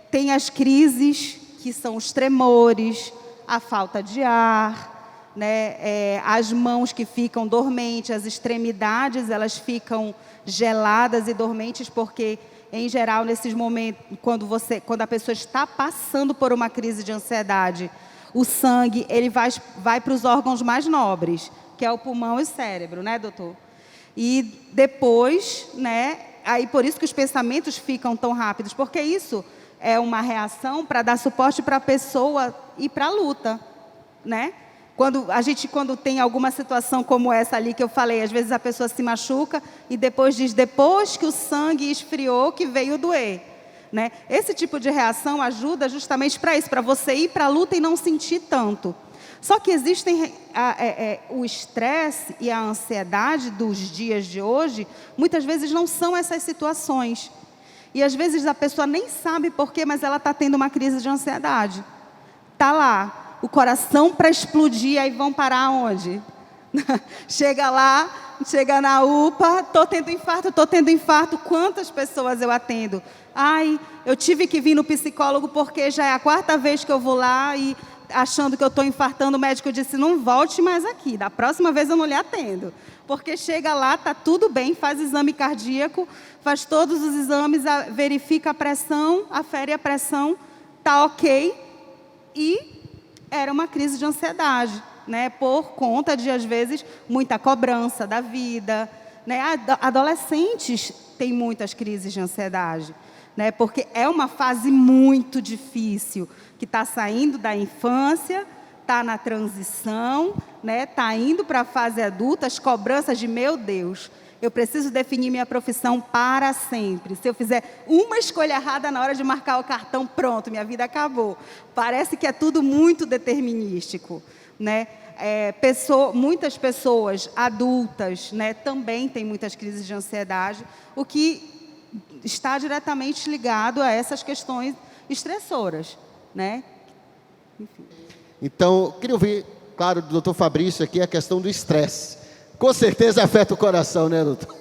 Tem as crises, que são os tremores, a falta de ar, né? As mãos que ficam dormentes, as extremidades elas ficam geladas e dormentes, porque, em geral, nesses momentos, quando a pessoa está passando por uma crise de ansiedade, o sangue ele vai para os órgãos mais nobres, que é o pulmão e o cérebro, né, doutor? E depois, né? Aí por isso que os pensamentos ficam tão rápidos, porque isso é uma reação para dar suporte para a pessoa ir para a luta, né? Quando tem alguma situação como essa ali que eu falei, às vezes a pessoa se machuca e depois diz, depois que o sangue esfriou, que veio doer, né? Esse tipo de reação ajuda justamente para isso, para você ir para a luta e não sentir tanto. Só que existem o estresse e a ansiedade dos dias de hoje, muitas vezes não são essas situações. E às vezes a pessoa nem sabe por quê, mas ela está tendo uma crise de ansiedade. Está lá, o coração para explodir, aí vão parar onde? Chega lá, chega na UPA, estou tendo infarto. Quantas pessoas eu atendo? Ai, eu tive que vir no psicólogo porque já é a 4ª vez que eu vou lá e achando que eu estou infartando, o médico disse, não volte mais aqui, da próxima vez eu não lhe atendo. Porque chega lá, está tudo bem, faz exame cardíaco, faz todos os exames, verifica a pressão, afere a pressão, está ok. E era uma crise de ansiedade, né? Por conta de, às vezes, muita cobrança da vida, né? Adolescentes têm muitas crises de ansiedade, né? Porque é uma fase muito difícil, que está saindo da infância, está na transição, né? Está indo para a fase adulta, as cobranças de, meu Deus, eu preciso definir minha profissão para sempre. Se eu fizer uma escolha errada na hora de marcar o cartão, pronto, minha vida acabou. Parece que é tudo muito determinístico, né? Muitas pessoas adultas, né, também têm muitas crises de ansiedade, o que está diretamente ligado a essas questões estressoras, né? Enfim. Então, queria ouvir, claro, do doutor Fabrício aqui a questão do estresse. Com certeza afeta o coração, né, doutor?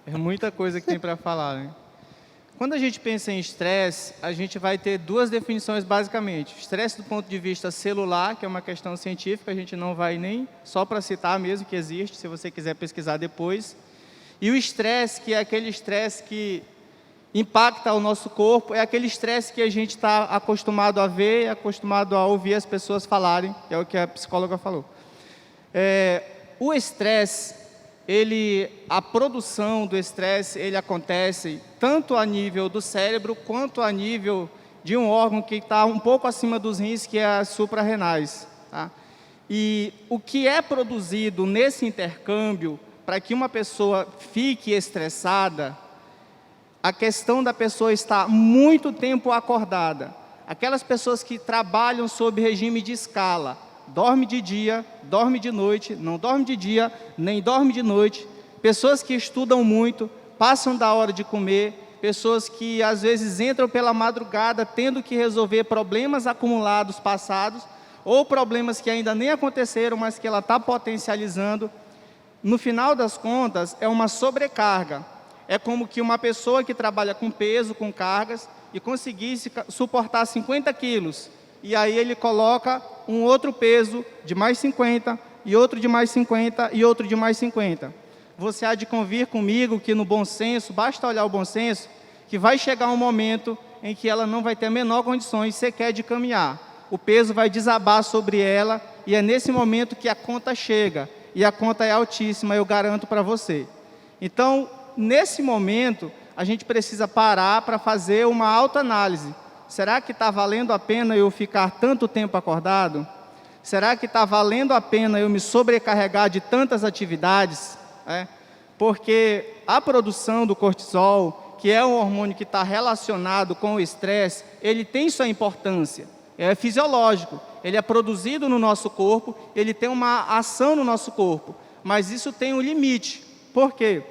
É muita coisa que tem para falar, né? Quando a gente pensa em estresse, a gente vai ter 2 definições basicamente. Estresse do ponto de vista celular, que é uma questão científica, a gente não vai nem só para citar mesmo que existe, se você quiser pesquisar depois. E o estresse, que é aquele estresse que impacta o nosso corpo, é aquele estresse que a gente está acostumado a ver, acostumado a ouvir as pessoas falarem, que é o que a psicóloga falou. O estresse, a produção do estresse, ele acontece tanto a nível do cérebro, quanto a nível de um órgão que está um pouco acima dos rins, que é as suprarrenais. Tá? E o que é produzido nesse intercâmbio, para que uma pessoa fique estressada, a questão da pessoa estar muito tempo acordada. Aquelas pessoas que trabalham sob regime de escala, dorme de dia, dorme de noite, não dorme de dia, nem dorme de noite. Pessoas que estudam muito, passam da hora de comer, pessoas que às vezes entram pela madrugada tendo que resolver problemas acumulados passados, ou problemas que ainda nem aconteceram, mas que ela está potencializando. No final das contas, é uma sobrecarga. É como que uma pessoa que trabalha com peso, com cargas, e conseguisse suportar 50 quilos, e aí ele coloca um outro peso de mais 50, e outro de mais 50, e outro de mais 50. Você há de convir comigo que no bom senso, basta olhar o bom senso, que vai chegar um momento em que ela não vai ter a menor condições sequer de caminhar. O peso vai desabar sobre ela, e é nesse momento que a conta chega, e a conta é altíssima, eu garanto para você. Então, nesse momento, a gente precisa parar para fazer uma autoanálise. Será que está valendo a pena eu ficar tanto tempo acordado? Será que está valendo a pena eu me sobrecarregar de tantas atividades? Porque a produção do cortisol, que é um hormônio que está relacionado com o estresse, ele tem sua importância. É fisiológico, ele é produzido no nosso corpo, ele tem uma ação no nosso corpo, mas isso tem um limite. Por quê?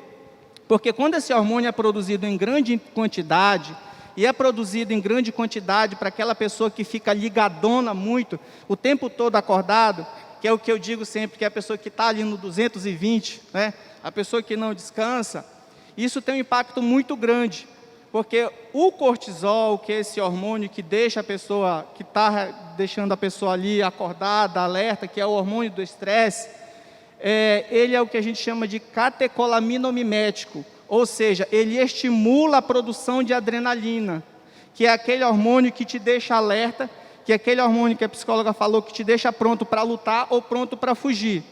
Porque quando esse hormônio é produzido em grande quantidade, e é produzido em grande quantidade para aquela pessoa que fica ligadona muito, o tempo todo acordado, que é o que eu digo sempre, que é a pessoa que está ali no 220, né? A pessoa que não descansa, isso tem um impacto muito grande, porque o cortisol, que é esse hormônio que deixa a pessoa, que está deixando a pessoa ali acordada, alerta, que é o hormônio do estresse, ele é o que a gente chama de catecolaminomimético, ou seja, ele estimula a produção de adrenalina, que é aquele hormônio que te deixa alerta, que é aquele hormônio que a psicóloga falou que te deixa pronto para lutar ou pronto para fugir.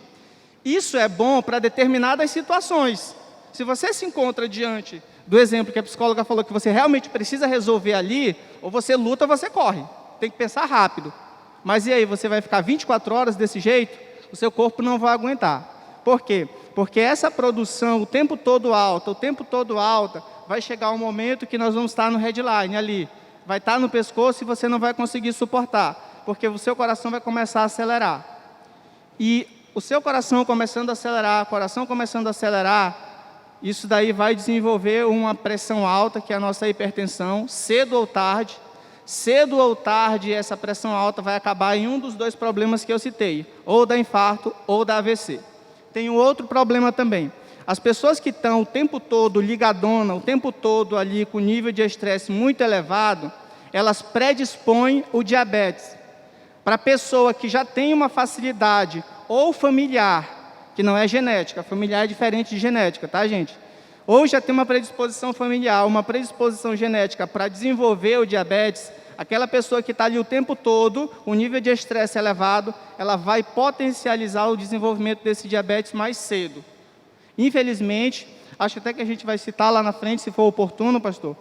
Isso é bom para determinadas situações. Se você se encontra diante do exemplo que a psicóloga falou que você realmente precisa resolver ali, ou você luta ou você corre. Tem que pensar rápido. Mas e aí, você vai ficar 24 horas desse jeito? O seu corpo não vai aguentar. Por quê? Porque essa produção o tempo todo alta, vai chegar um momento que nós vamos estar no headline ali. Vai estar no pescoço e você não vai conseguir suportar, porque o seu coração vai começar a acelerar. E o seu coração começando a acelerar, isso daí vai desenvolver uma pressão alta, que é a nossa hipertensão, cedo ou tarde. Cedo ou tarde, essa pressão alta vai acabar em um dos dois problemas que eu citei, ou da infarto ou da AVC. Tem um outro problema também. As pessoas que estão o tempo todo ligadona, o tempo todo ali com nível de estresse muito elevado, elas predispõem o diabetes. Para a pessoa que já tem uma facilidade ou familiar, que não é genética, familiar é diferente de genética, tá, gente? Ou já tem uma predisposição familiar, uma predisposição genética para desenvolver o diabetes, aquela pessoa que está ali o tempo todo, o nível de estresse elevado, ela vai potencializar o desenvolvimento desse diabetes mais cedo. Infelizmente, acho até que a gente vai citar lá na frente, se for oportuno, pastor,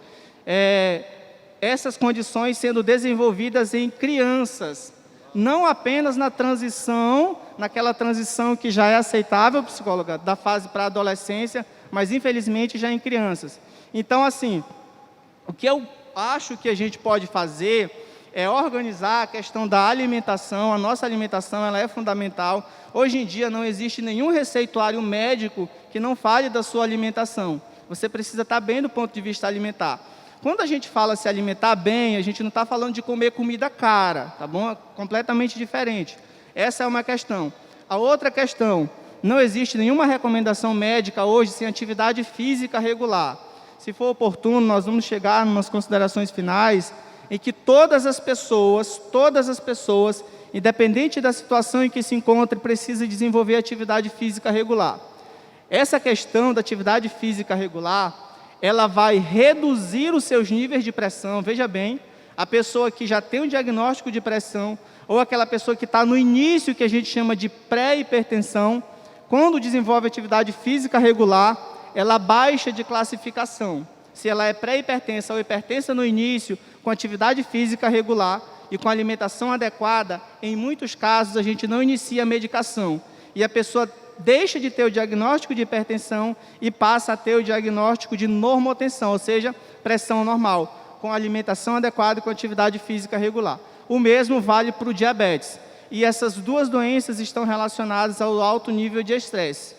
essas condições sendo desenvolvidas em crianças, não apenas na transição, naquela transição que já é aceitável, psicóloga, da fase para a adolescência, mas infelizmente já em crianças. Então, assim, o que eu acho que a gente pode fazer é organizar a questão da alimentação. A nossa alimentação ela é fundamental. Hoje em dia não existe nenhum receituário médico que não fale da sua alimentação. Você precisa estar bem do ponto de vista alimentar. Quando a gente fala se alimentar bem, a gente não está falando de comer comida cara, tá bom? É completamente diferente. Essa é uma questão. A outra questão, não existe nenhuma recomendação médica hoje sem atividade física regular. Se for oportuno, nós vamos chegar em umas considerações finais em que todas as pessoas, independente da situação em que se encontre, precisam desenvolver atividade física regular. Essa questão da atividade física regular, ela vai reduzir os seus níveis de pressão. Veja bem, a pessoa que já tem um diagnóstico de pressão, ou aquela pessoa que está no início, que a gente chama de pré-hipertensão, quando desenvolve atividade física regular, ela baixa de classificação. Se ela é pré-hipertensa ou hipertensa no início, com atividade física regular e com alimentação adequada, em muitos casos a gente não inicia a medicação. E a pessoa deixa de ter o diagnóstico de hipertensão e passa a ter o diagnóstico de normotensão, ou seja, pressão normal, com alimentação adequada e com atividade física regular. O mesmo vale para o diabetes. E essas duas doenças estão relacionadas ao alto nível de estresse.